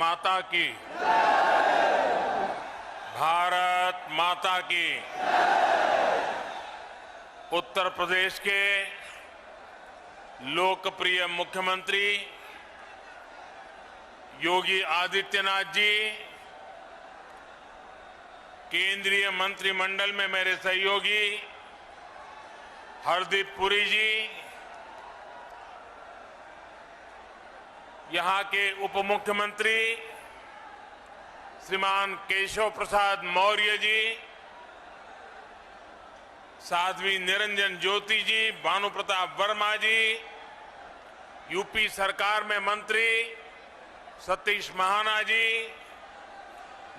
माता की, भारत माता की। उत्तर प्रदेश के लोकप्रिय मुख्यमंत्री योगी आदित्यनाथ जी, केंद्रीय मंत्रिमंडल में मेरे सहयोगी हरदीप पुरी जी, यहां के उप मुख्यमंत्री श्रीमान केशव प्रसाद मौर्य जी, साध्वी निरंजन ज्योति जी, भानु प्रताप वर्मा जी, यूपी सरकार में मंत्री सतीश महाना जी,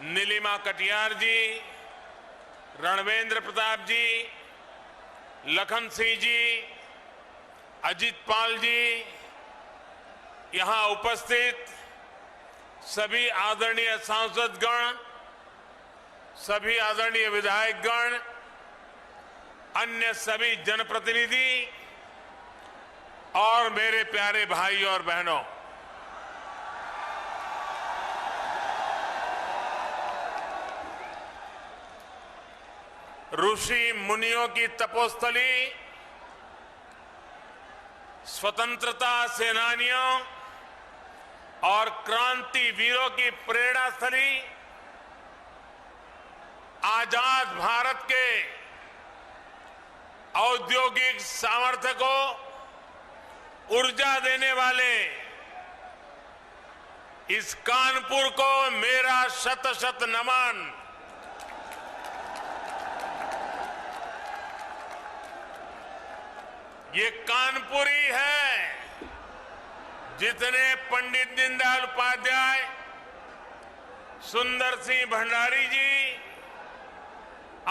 नीलिमा कटियार जी, रणवेंद्र प्रताप जी, लखन सिंह जी, अजित पाल जी, यहां उपस्थित सभी आदरणीय सांसदगण, सभी आदरणीय विधायकगण, अन्य सभी जनप्रतिनिधि और मेरे प्यारे भाई और बहनों, ऋषि मुनियों की तपोस्थली, स्वतंत्रता सेनानियों और क्रांति वीरों की प्रेरणा स्थली, आजाद भारत के औद्योगिक सामर्थ्य को ऊर्जा देने वाले इस कानपुर को मेरा शत शत नमन। ये कानपुर ही है जितने पंडित दीनदयाल उपाध्याय, सुंदर सिंह भंडारी जी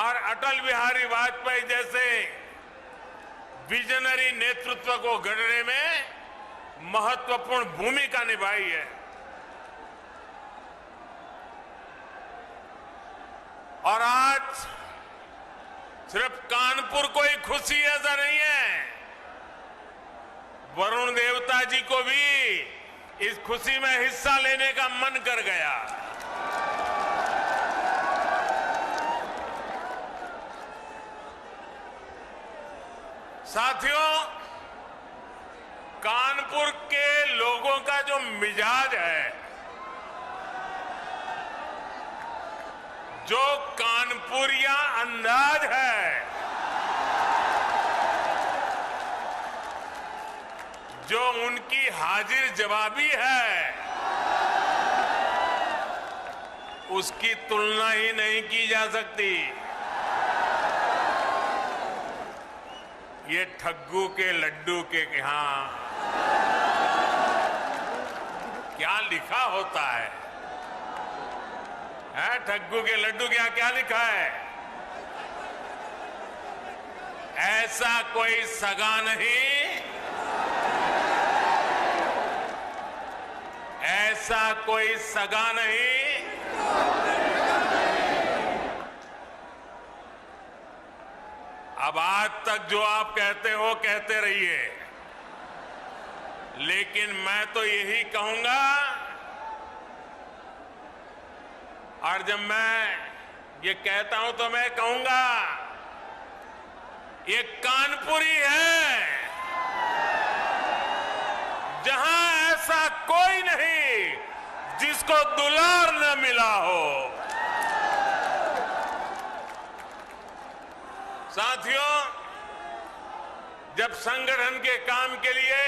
और अटल बिहारी वाजपेयी जैसे विजनरी नेतृत्व को गढ़ने में महत्वपूर्ण भूमिका निभाई है। और आज सिर्फ कानपुर को ही खुशी ऐसा नहीं है, वरुण देवता जी को भी इस खुशी में हिस्सा लेने का मन कर गया। साथियों, कानपुर के लोगों का जो मिजाज है, जो कानपुरिया अंदाज है, जो उनकी हाजिर जवाबी है, उसकी तुलना ही नहीं की जा सकती। ये ठग्गू के लड्डू के यहां क्या लिखा होता है? ठग्गू के लड्डू के यहां क्या लिखा है? ऐसा कोई सगा नहीं, ऐसा कोई सगा नहीं। अब आज तक जो आप कहते हो कहते रहिए, लेकिन मैं तो यही कहूंगा, और जब मैं ये कहता हूं तो मैं कहूंगा ये कानपुरी है जहां ऐसा कोई नहीं जिसको दुलार न मिला हो। साथियों, जब संगठन के काम के लिए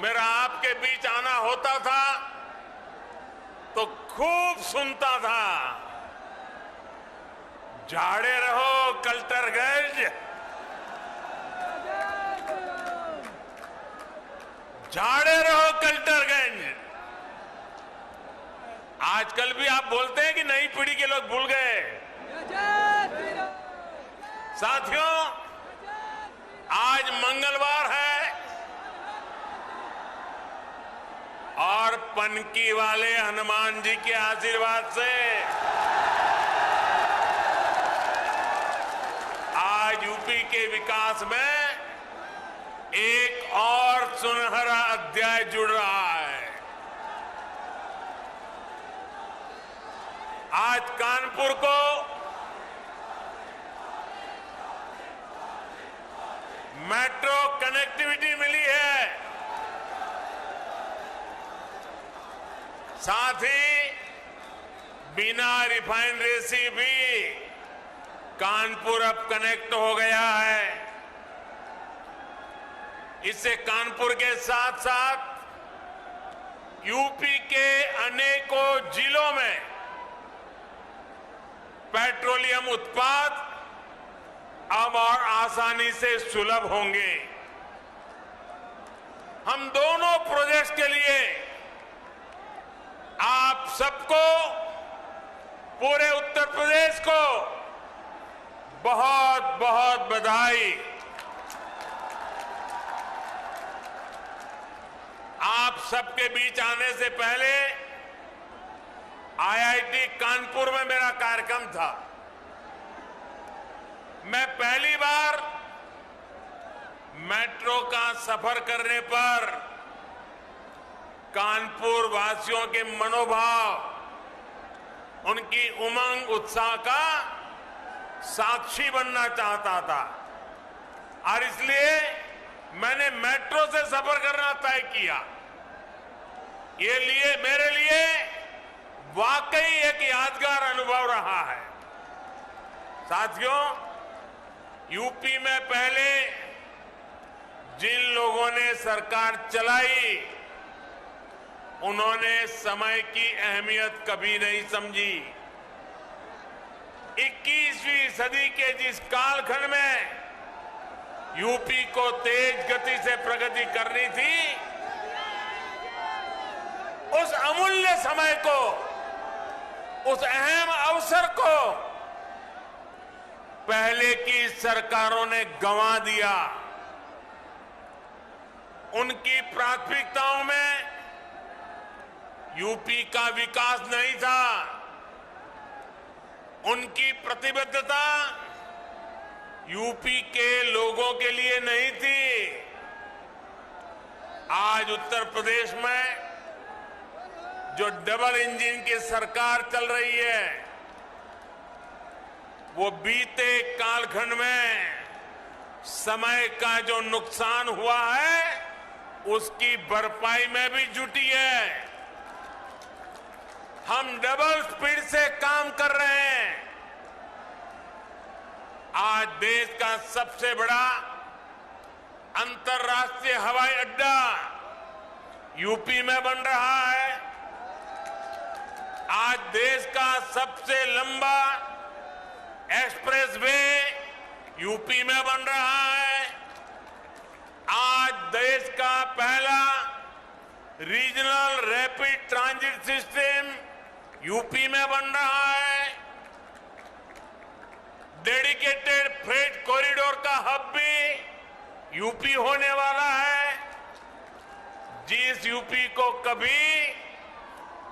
मेरा आपके बीच आना होता था तो खूब सुनता था, झाड़े रहो कल्टरगंज, झाड़े रहो कल्टरगंज। आजकल भी आप बोलते हैं कि नई पीढ़ी के लोग भूल गए। साथियों, आज मंगलवार है और पनकी वाले हनुमान जी के आशीर्वाद से आज यूपी के विकास में एक और सुनहरा अध्याय जुड़ रहा है। आज कानपुर को मेट्रो कनेक्टिविटी मिली है। साथ ही बिना रिफाइनरी से भी कानपुर अब कनेक्ट हो गया है। इससे कानपुर के साथ साथ यूपी के अनेकों जिलों में पेट्रोलियम उत्पाद अब और आसानी से सुलभ होंगे। हम दोनों प्रोजेक्ट्स के लिए आप सबको, पूरे उत्तर प्रदेश को बहुत बहुत बधाई। आप सबके बीच आने से पहले आईआईटी कानपुर में मेरा कार्यक्रम था। मैं पहली बार मेट्रो का सफर करने पर कानपुर वासियों के मनोभाव, उनकी उमंग उत्साह का साक्षी बनना चाहता था और इसलिए मैंने मेट्रो से सफर करना तय किया। ये मेरे लिए वाकई एक यादगार अनुभव रहा है। साथियों, यूपी में पहले जिन लोगों ने सरकार चलाई, उन्होंने समय की अहमियत कभी नहीं समझी। 21वीं सदी के जिस कालखंड में यूपी को तेज गति से प्रगति करनी थी, उस अमूल्य समय को, उस अहम अवसर को पहले की सरकारों ने गंवा दिया। उनकी प्राथमिकताओं में यूपी का विकास नहीं था। उनकी प्रतिबद्धता यूपी के लोगों के लिए नहीं थी। आज उत्तर प्रदेश में जो डबल इंजन की सरकार चल रही है, वो बीते कालखंड में समय का जो नुकसान हुआ है, उसकी भरपाई में भी जुटी है। हम डबल स्पीड से काम कर रहे हैं। आज देश का सबसे बड़ा अंतर्राष्ट्रीय हवाई अड्डा यूपी में बन रहा है। आज देश का सबसे लंबा एक्सप्रेसवे यूपी में बन रहा है। आज देश का पहला regional rapid transit system UP में बन रहा है। डेडिकेटेड फ्रेट कॉरिडोर का हब भी यूपी होने वाला है। जिस यूपी को कभी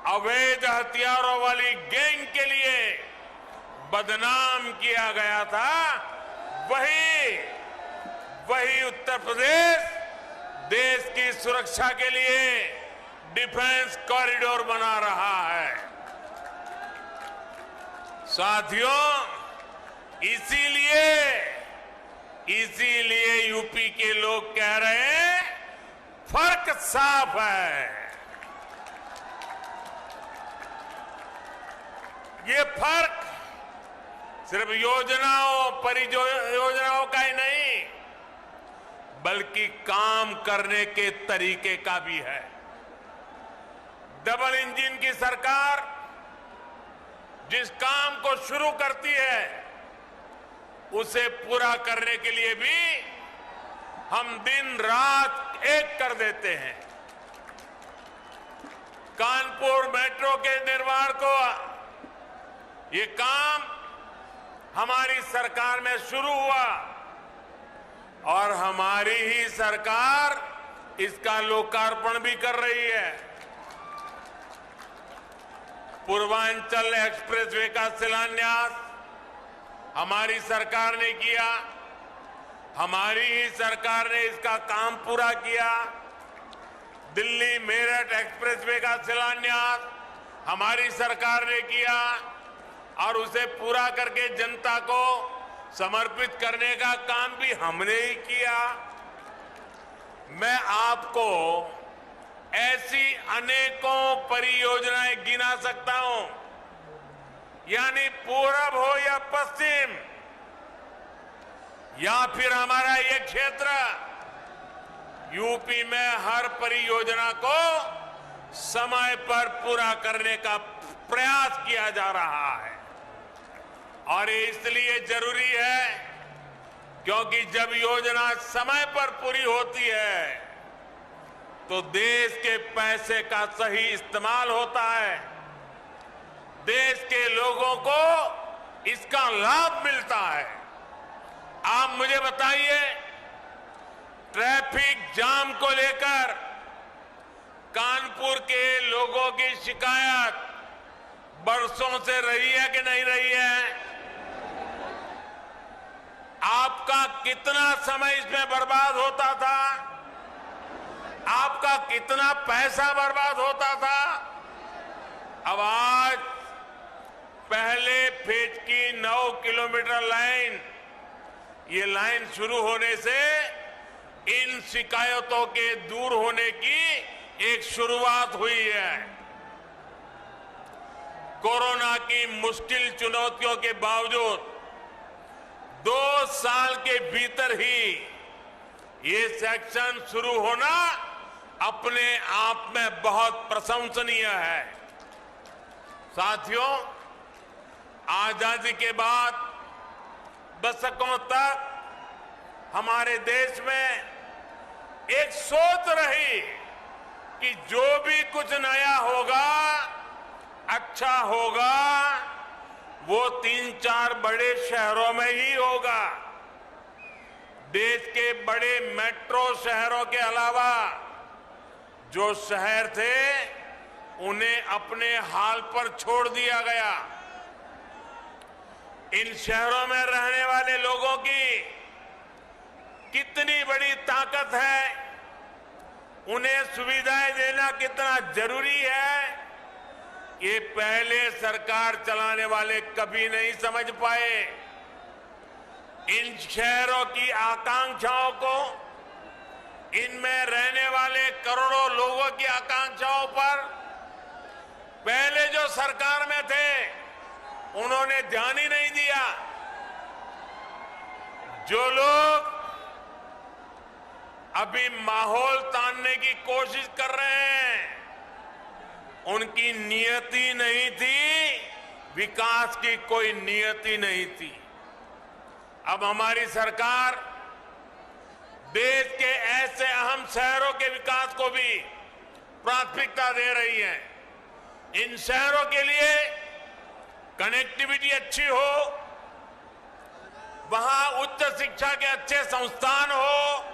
अवैध हथियारों वाली गैंग के लिए बदनाम किया गया था, वही उत्तर प्रदेश देश की सुरक्षा के लिए डिफेंस कॉरिडोर बना रहा है। साथियों, इसीलिए यूपी के लोग कह रहे हैं, फर्क साफ है। ये फर्क सिर्फ योजनाओं, परियोजनाओं का ही नहीं, बल्कि काम करने के तरीके का भी है। डबल इंजन की सरकार जिस काम को शुरू करती है, उसे पूरा करने के लिए भी हम दिन रात एक कर देते हैं। कानपुर मेट्रो के निर्माण को, ये काम हमारी सरकार में शुरू हुआ और हमारी ही सरकार इसका लोकार्पण भी कर रही है। पूर्वांचल एक्सप्रेसवे का शिलान्यास हमारी सरकार ने किया। हमारी ही सरकार ने इसका काम पूरा किया। दिल्ली मेरठ एक्सप्रेसवे का शिलान्यास हमारी सरकार ने किया। और उसे पूरा करके जनता को समर्पित करने का काम भी हमने ही किया। मैं आपको ऐसी अनेकों परियोजनाएं गिना सकता हूं, यानी पूरब हो या पश्चिम या फिर हमारा ये क्षेत्र, यूपी में हर परियोजना को समय पर पूरा करने का प्रयास किया जा रहा है। और ये इसलिए जरूरी है क्योंकि जब योजना समय पर पूरी होती है तो देश के पैसे का सही इस्तेमाल होता है, देश के लोगों को इसका लाभ मिलता है। आप मुझे बताइए, ट्रैफिक जाम को लेकर कानपुर के लोगों की शिकायत बरसों से रही है कि नहीं रही है? आपका कितना समय इसमें बर्बाद होता था, आपका कितना पैसा बर्बाद होता था। अब आज पहले फेज की 9 किलोमीटर लाइन, ये लाइन शुरू होने से इन शिकायतों के दूर होने की एक शुरुआत हुई है। कोरोना की मुश्किल चुनौतियों के बावजूद 2 साल के भीतर ही ये सेक्शन शुरू होना अपने आप में बहुत प्रशंसनीय है। साथियों, आजादी के बाद दशकों तक हमारे देश में एक सोच रही कि जो भी कुछ नया होगा, अच्छा होगा, वो 3-4 बड़े शहरों में ही होगा। देश के बड़े मेट्रो शहरों के अलावा जो शहर थे उन्हें अपने हाल पर छोड़ दिया गया। इन शहरों में रहने वाले लोगों की कितनी बड़ी ताकत है, उन्हें सुविधाएं देना कितना जरूरी है, ये पहले सरकार चलाने वाले कभी नहीं समझ पाए। इन शहरों की आकांक्षाओं को, इनमें रहने वाले करोड़ों लोगों की आकांक्षाओं पर पहले जो सरकार में थे उन्होंने ध्यान ही नहीं दिया। जो लोग अभी माहौल तानने की कोशिश कर रहे हैं, उनकी नियति नहीं थी, विकास की कोई नियति नहीं थी। अब हमारी सरकार देश के ऐसे अहम शहरों के विकास को भी प्राथमिकता दे रही है। इन शहरों के लिए कनेक्टिविटी अच्छी हो, वहां उच्च शिक्षा के अच्छे संस्थान हो,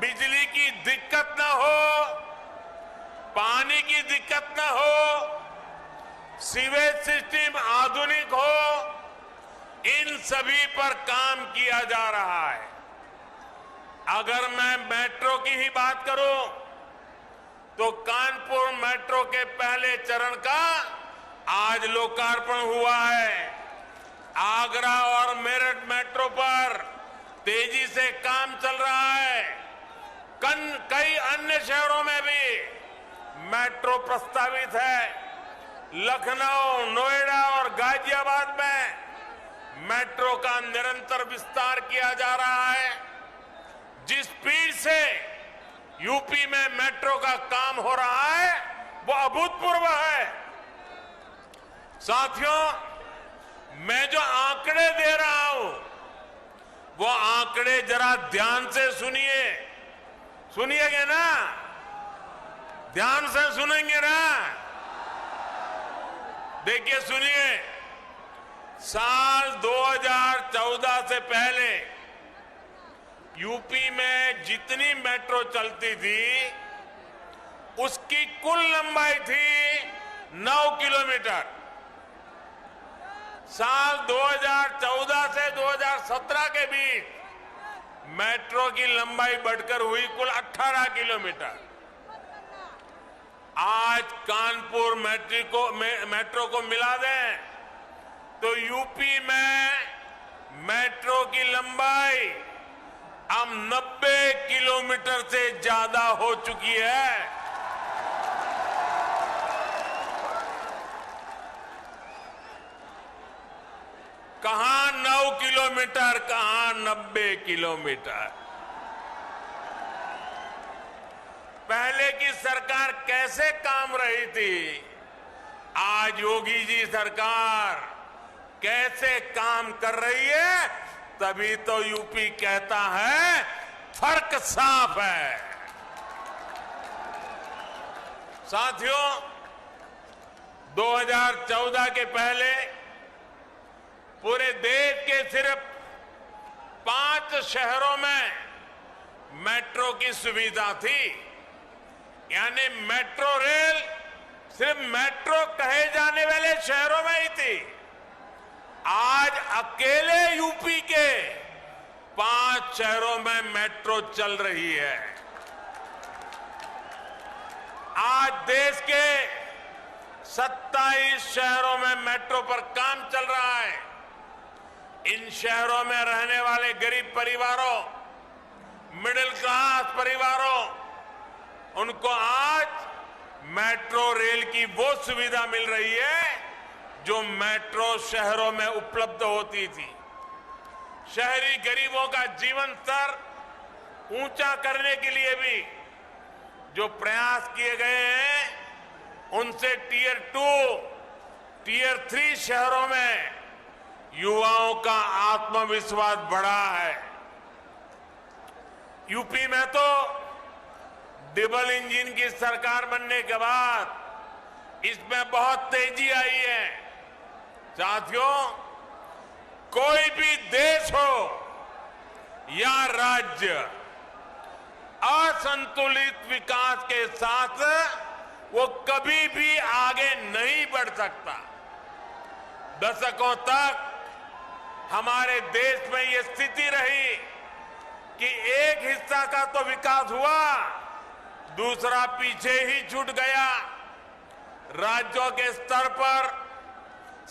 बिजली की दिक्कत न हो, पानी की दिक्कत न हो, सीवेज सिस्टम आधुनिक हो, इन सभी पर काम किया जा रहा है। अगर मैं मेट्रो की ही बात करूं तो कानपुर मेट्रो के पहले चरण का आज लोकार्पण हुआ है। आगरा और मेरठ मेट्रो पर तेजी से काम चल रहा है। कई अन्य शहरों में भी मेट्रो प्रस्तावित है। लखनऊ, नोएडा और गाजियाबाद में मेट्रो का निरंतर विस्तार किया जा रहा है। जिस स्पीड से यूपी में मेट्रो का काम हो रहा है वो अभूतपूर्व है। साथियों, मैं जो आंकड़े दे रहा हूं वो आंकड़े जरा ध्यान से सुनिए। सुनिएगा ना? ध्यान से सुनेंगे ना? देखिए, सुनिए। साल 2014 से पहले यूपी में जितनी मेट्रो चलती थी उसकी कुल लंबाई थी 9 किलोमीटर। साल 2014 से 2017 के बीच मेट्रो की लंबाई बढ़कर हुई कुल 18 किलोमीटर। आज कानपुर मेट्रो को मिला दें तो यूपी में मेट्रो की लंबाई अब 90 किलोमीटर से ज्यादा हो चुकी है। कहां 9 किलोमीटर, कहां 90 किलोमीटर। पहले की सरकार कैसे काम रही थी, आज योगी जी सरकार कैसे काम कर रही है, तभी तो यूपी कहता है फर्क साफ है। साथियों, 2014 के पहले पूरे देश के सिर्फ 5 शहरों में मेट्रो की सुविधा थी, यानी मेट्रो रेल सिर्फ मेट्रो कहे जाने वाले शहरों में ही थी। आज अकेले यूपी के 5 शहरों में मेट्रो चल रही है। आज देश के 27 शहरों में मेट्रो पर काम चल रहा है। इन शहरों में रहने वाले गरीब परिवारों, मिडिल क्लास परिवारों, उनको आज मेट्रो रेल की वो सुविधा मिल रही है जो मेट्रो शहरों में उपलब्ध होती थी। शहरी गरीबों का जीवन स्तर ऊंचा करने के लिए भी जो प्रयास किए गए हैं, उनसे टियर 2, टियर 3 शहरों में युवाओं का आत्मविश्वास बढ़ा है। यूपी में तो डबल इंजन की सरकार बनने के बाद इसमें बहुत तेजी आई है। साथियों, कोई भी देश हो या राज्य असंतुलित विकास के साथ वो कभी भी आगे नहीं बढ़ सकता। दशकों तक हमारे देश में ये स्थिति रही कि एक हिस्सा का तो विकास हुआ, दूसरा पीछे ही छूट गया। राज्यों के स्तर पर,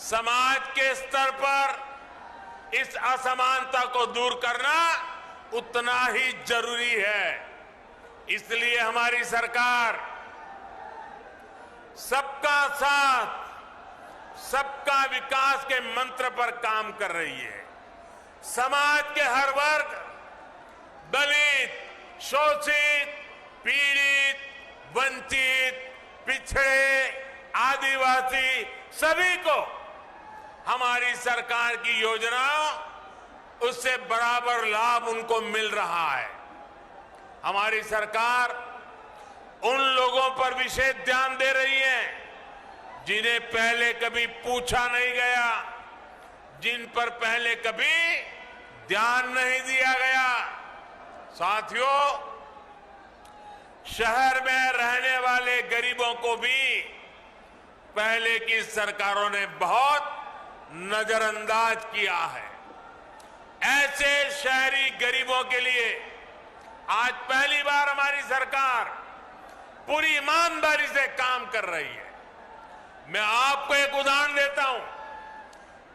समाज के स्तर पर इस असमानता को दूर करना उतना ही जरूरी है। इसलिए हमारी सरकार सबका साथ, सबका विकास के मंत्र पर काम कर रही है। समाज के हर वर्ग, दलित, शोषित, पीड़ित, वंचित, पिछड़े, आदिवासी, सभी को हमारी सरकार की योजनाओं उससे बराबर लाभ उनको मिल रहा है। हमारी सरकार उन लोगों पर विशेष ध्यान दे रही है जिन्हें पहले कभी पूछा नहीं गया, जिन पर पहले कभी ध्यान नहीं दिया गया। साथियों, शहर में रहने वाले गरीबों को भी पहले की सरकारों ने बहुत नजरअंदाज किया है। ऐसे शहरी गरीबों के लिए आज पहली बार हमारी सरकार पूरी ईमानदारी से काम कर रही है। मैं आपको एक उदाहरण देता हूं।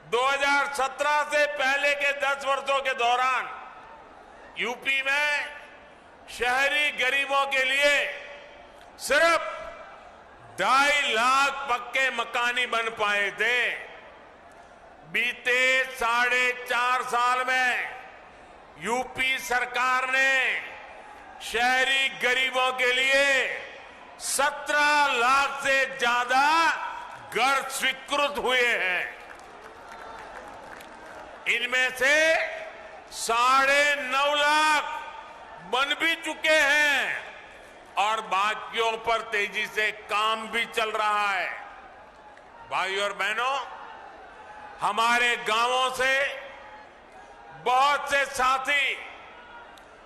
2017 से पहले के 10 वर्षों के दौरान यूपी में शहरी गरीबों के लिए सिर्फ 2.5 लाख पक्के मकान ही बन पाए थे। बीते 4.5 साल में यूपी सरकार ने शहरी गरीबों के लिए 17 लाख से ज्यादा घर स्वीकृत हुए हैं। इनमें से 9.5 लाख बन भी चुके हैं और बाकियों पर तेजी से काम भी चल रहा है। भाइयों और बहनों, हमारे गांवों से बहुत से साथी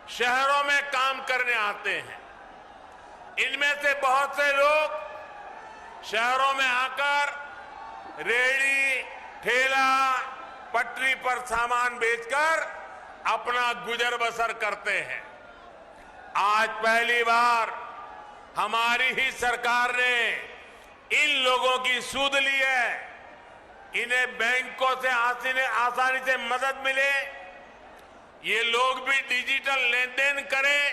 शहरों में काम करने आते हैं। इनमें से बहुत से लोग शहरों में आकर रेहड़ी, ठेला, पटरी पर सामान बेचकर अपना गुजर बसर करते हैं। आज पहली बार हमारी ही सरकार ने इन लोगों की सुध ली है। इन्हें बैंकों से आसानी से मदद मिले, ये लोग भी डिजिटल लेन देन करें,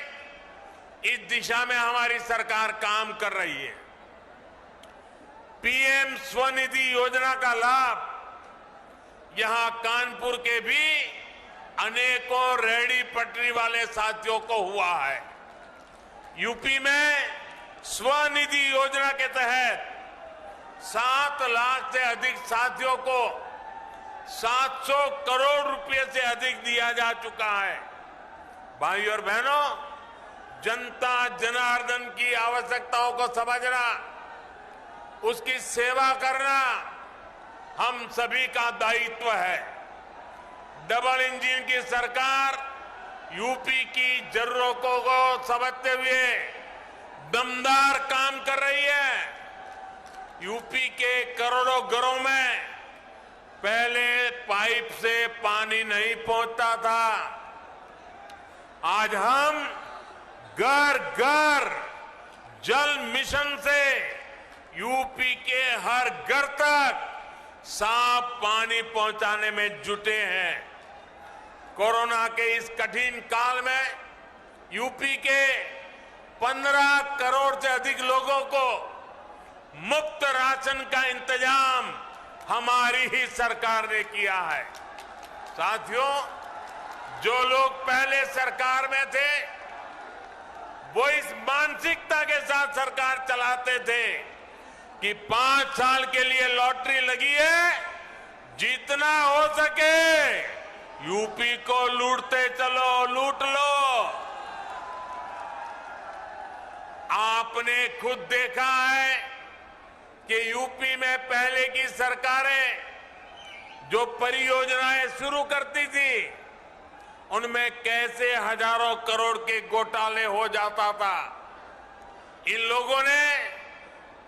इस दिशा में हमारी सरकार काम कर रही है। पीएम स्वनिधि योजना का लाभ यहां कानपुर के भी अनेकों रेहड़ी पटरी वाले साथियों को हुआ है। यूपी में स्वनिधि योजना के तहत 7 लाख से अधिक साथियों को 700 करोड़ रुपए से अधिक दिया जा चुका है। भाई और बहनों, जनता जनार्दन की आवश्यकताओं को समझना, उसकी सेवा करना हम सभी का दायित्व है। डबल इंजन की सरकार यूपी की जरूरतों को समझते हुए दमदार काम कर रही है। यूपी के करोड़ों घरों में पहले पाइप से पानी नहीं पहुंचता था, आज हम घर घर जल मिशन से यूपी के हर घर तक साफ पानी पहुंचाने में जुटे हैं। कोरोना के इस कठिन काल में यूपी के 15 करोड़ से अधिक लोगों को मुफ्त राशन का इंतजाम हमारी ही सरकार ने किया है। साथियों, जो लोग पहले सरकार में थे वो इस मानसिकता के साथ सरकार चलाते थे कि 5 साल के लिए लॉटरी लगी है, जितना हो सके यूपी को लूटते चलो, लूट लो। आपने खुद देखा है कि यूपी में पहले की सरकारें जो परियोजनाएं शुरू करती थी उनमें कैसे हजारों करोड़ के घोटाले हो जाता था। इन लोगों ने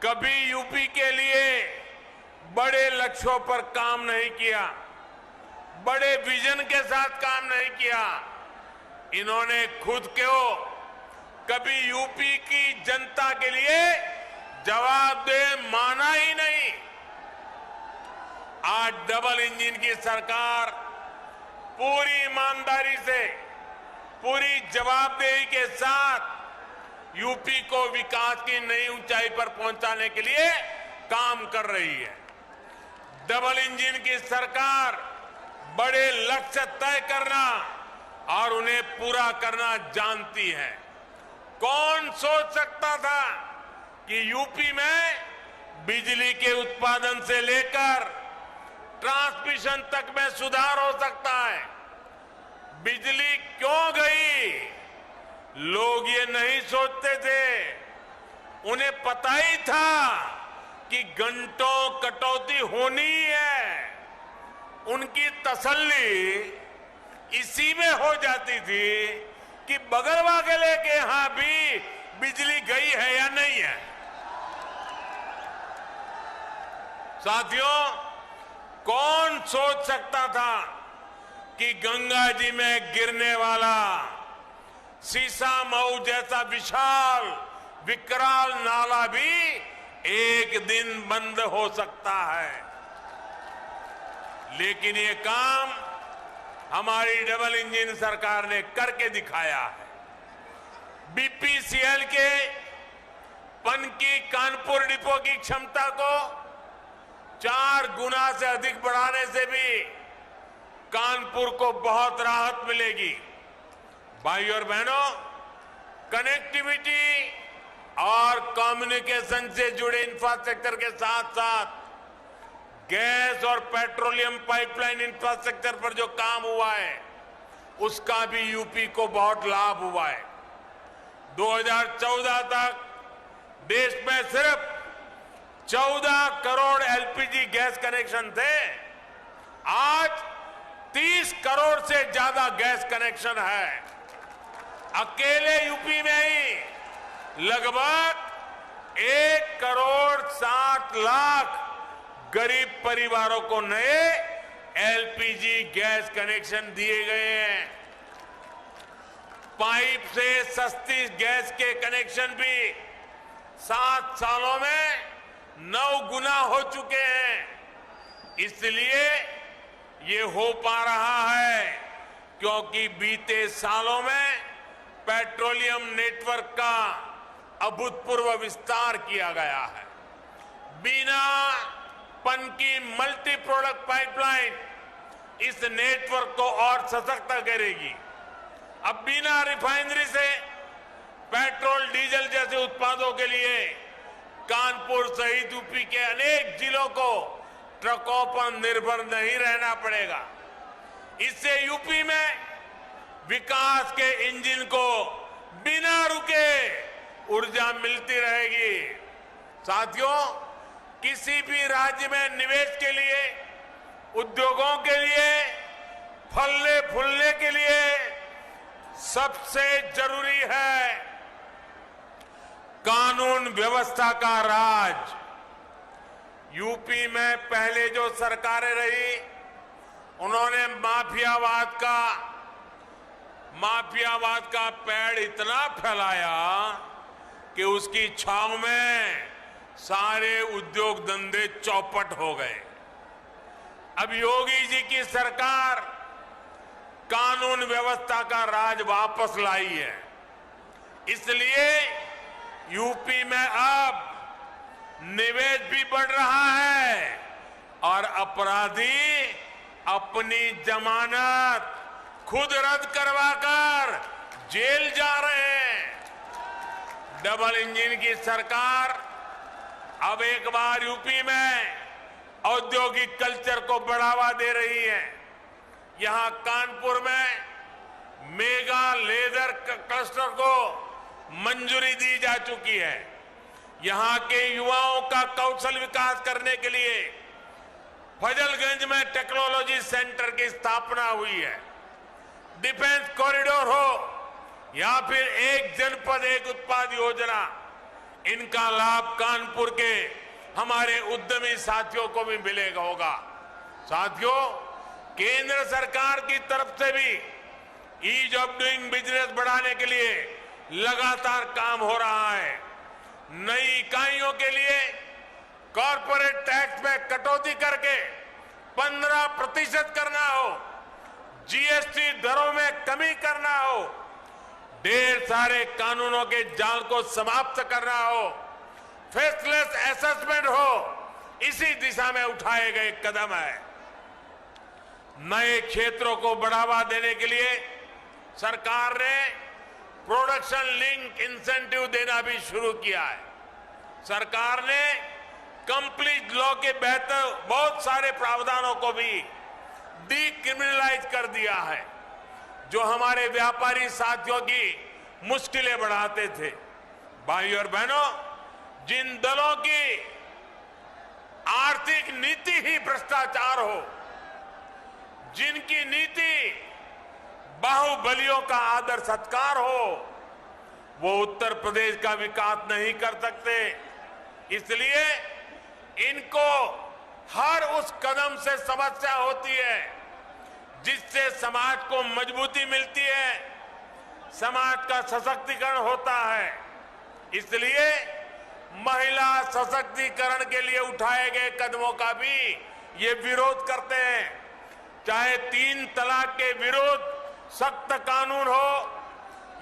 कभी यूपी के लिए बड़े लक्ष्यों पर काम नहीं किया, बड़े विजन के साथ काम नहीं किया। इन्होंने खुद को कभी यूपी की जनता के लिए जवाबदेह माना ही नहीं। आज डबल इंजन की सरकार पूरी ईमानदारी से, पूरी जवाबदेही के साथ यूपी को विकास की नई ऊंचाई पर पहुंचाने के लिए काम कर रही है। डबल इंजन की सरकार बड़े लक्ष्य तय करना और उन्हें पूरा करना जानती है। कौन सोच सकता था कि यूपी में बिजली के उत्पादन से लेकर ट्रांसमिशन तक में सुधार हो सकता है। बिजली क्यों गई? लोग ये नहीं सोचते थे, उन्हें पता ही था कि घंटों कटौती होनी ही है। उनकी तसल्ली इसी में हो जाती थी कि बगल वाले के यहां भी बिजली गई है या नहीं है। साथियों, कौन सोच सकता था कि गंगा जी में गिरने वाला सीसामऊ जैसा विशाल विकराल नाला भी एक दिन बंद हो सकता है। लेकिन ये काम हमारी डबल इंजन सरकार ने करके दिखाया है। बीपीसीएल के पनकी कानपुर डिपो की क्षमता को 4 गुना से अधिक बढ़ाने से भी कानपुर को बहुत राहत मिलेगी। भाई और बहनों, कनेक्टिविटी और कम्युनिकेशन से जुड़े इंफ्रास्ट्रक्चर के साथ साथ गैस और पेट्रोलियम पाइपलाइन इंफ्रास्ट्रक्चर पर जो काम हुआ है उसका भी यूपी को बहुत लाभ हुआ है। 2014 तक देश में सिर्फ 14 करोड़ एलपीजी गैस कनेक्शन थे, आज 30 करोड़ से ज्यादा गैस कनेक्शन है। अकेले यूपी में ही लगभग 1 करोड़ 60 लाख गरीब परिवारों को नए एलपीजी गैस कनेक्शन दिए गए हैं। पाइप से सस्ती गैस के कनेक्शन भी 7 सालों में 9 गुना हो चुके हैं। इसलिए ये हो पा रहा है क्योंकि बीते सालों में पेट्रोलियम नेटवर्क का अभूतपूर्व विस्तार किया गया है। बिना पनकी मल्टी प्रोडक्ट पाइपलाइन इस नेटवर्क को और सशक्त करेगी। अब बिना रिफाइनरी से पेट्रोल डीजल जैसे उत्पादों के लिए कानपुर सहित यूपी के अनेक जिलों को ट्रकों पर निर्भर नहीं रहना पड़ेगा। इससे यूपी में विकास के इंजन को बिना रुके ऊर्जा मिलती रहेगी। साथियों, किसी भी राज्य में निवेश के लिए, उद्योगों के लिए, फलने फूलने के लिए सबसे जरूरी है कानून व्यवस्था का राज। यूपी में पहले जो सरकारें रही उन्होंने माफियावाद का पेड़ इतना फैलाया कि उसकी छांव में सारे उद्योग धंधे चौपट हो गए। अब योगी जी की सरकार कानून व्यवस्था का राज वापस लाई है। इसलिए यूपी में अब निवेश भी बढ़ रहा है और अपराधी अपनी जमानत खुद रद्द करवाकर जेल जा रहे हैं। डबल इंजन की सरकार अब एक बार यूपी में औद्योगिक कल्चर को बढ़ावा दे रही है। यहां कानपुर में मेगा लेदर क्लस्टर को मंजूरी दी जा चुकी है। यहां के युवाओं का कौशल विकास करने के लिए फजलगंज में टेक्नोलॉजी सेंटर की स्थापना हुई है। डिफेंस कॉरिडोर हो या फिर एक जनपद एक उत्पाद योजना, इनका लाभ कानपुर के हमारे उद्यमी साथियों को भी मिलेगा होगा। साथियों, केंद्र सरकार की तरफ से भी ईज ऑफ डूइंग बिजनेस बढ़ाने के लिए लगातार काम हो रहा है। नई इकाइयों के लिए कॉर्पोरेट टैक्स में कटौती करके 15% करना हो, जीएसटी दरों में कमी करना हो, ढेर सारे कानूनों के जाल को समाप्त करना हो, फेसलेस असेसमेंट हो, इसी दिशा में उठाए गए कदम है। नए क्षेत्रों को बढ़ावा देने के लिए सरकार ने प्रोडक्शन लिंक इंसेंटिव देना भी शुरू किया है। सरकार ने कंप्लीट लॉ के बेहतर बहुत सारे प्रावधानों को भी डीक्रिमिनलाइज कर दिया है, जो हमारे व्यापारी साथियों की मुश्किलें बढ़ाते थे। भाइयों और बहनों, जिन दलों की आर्थिक नीति ही भ्रष्टाचार हो, जिनकी नीति बाहुबलियों का आदर सत्कार हो, वो उत्तर प्रदेश का विकास नहीं कर सकते। इसलिए इनको हर उस कदम से समस्या होती है जिससे समाज को मजबूती मिलती है, समाज का सशक्तिकरण होता है। इसलिए महिला सशक्तिकरण के लिए उठाए गए कदमों का भी ये विरोध करते हैं। चाहे 3 तलाक के विरुद्ध सख्त कानून हो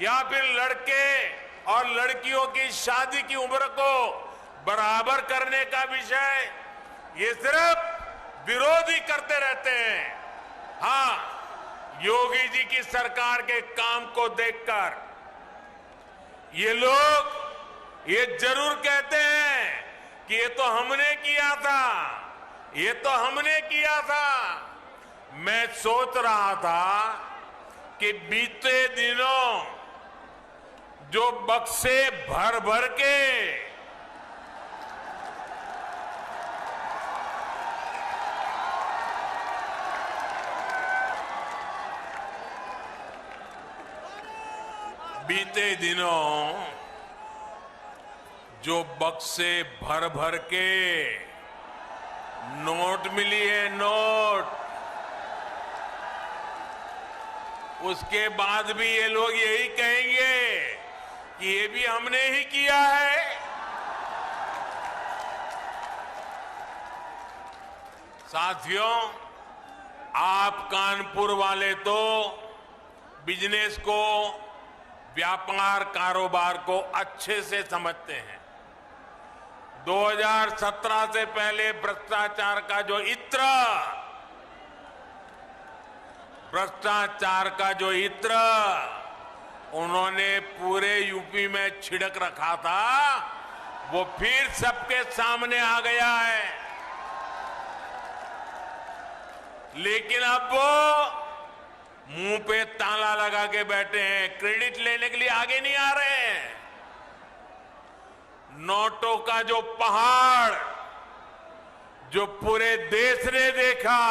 या फिर लड़के और लड़कियों की शादी की उम्र को बराबर करने का विषय, ये सिर्फ विरोधी करते रहते हैं। हाँ, योगी जी की सरकार के काम को देखकर ये लोग ये जरूर कहते हैं कि ये तो हमने किया था, ये तो हमने किया था। मैं सोच रहा था कि बीते दिनों जो बक्से भर भर के भर भर के नोट मिली है, नोट, उसके बाद भी ये लोग यही कहेंगे कि ये भी हमने ही किया है। साथियों, आप कानपुर वाले तो बिजनेस को, व्यापार कारोबार को अच्छे से समझते हैं। 2017 से पहले भ्रष्टाचार का जो इत्र उन्होंने पूरे यूपी में छिड़क रखा था, वो फिर सबके सामने आ गया है। लेकिन अब वो मुंह पे ताला लगा के बैठे हैं, क्रेडिट लेने के लिए आगे नहीं आ रहे हैं। नोटों का जो पहाड़ जो पूरे देश ने देखा,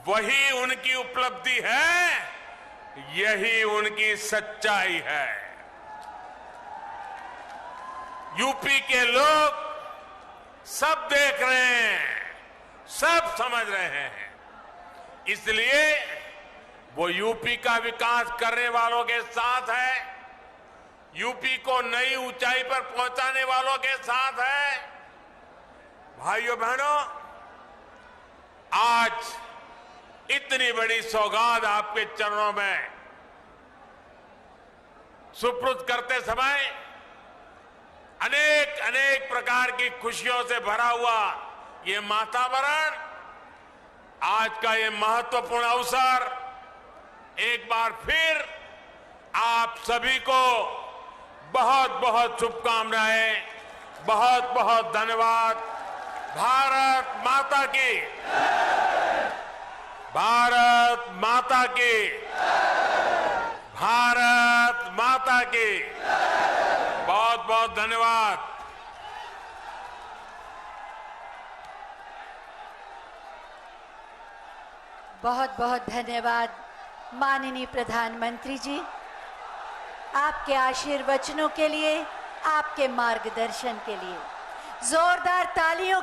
वही उनकी उपलब्धि है, यही उनकी सच्चाई है। यूपी के लोग सब देख रहे हैं, सब समझ रहे हैं। इसलिए वो यूपी का विकास करने वालों के साथ है, यूपी को नई ऊंचाई पर पहुंचाने वालों के साथ है। भाइयों बहनों, आज इतनी बड़ी सौगात आपके चरणों में सुपुर्द करते समय अनेक अनेक प्रकार की खुशियों से भरा हुआ ये वातावरण, आज का ये महत्वपूर्ण अवसर, एक बार फिर आप सभी को बहुत बहुत शुभकामनाएं, बहुत बहुत धन्यवाद। भारत माता की, भारत माता की, भारत माता की। बहुत बहुत धन्यवाद। बहुत बहुत धन्यवाद माननीय प्रधानमंत्री जी, आपके आशीर्वचनों के लिए, आपके मार्गदर्शन के लिए। जोरदार तालियों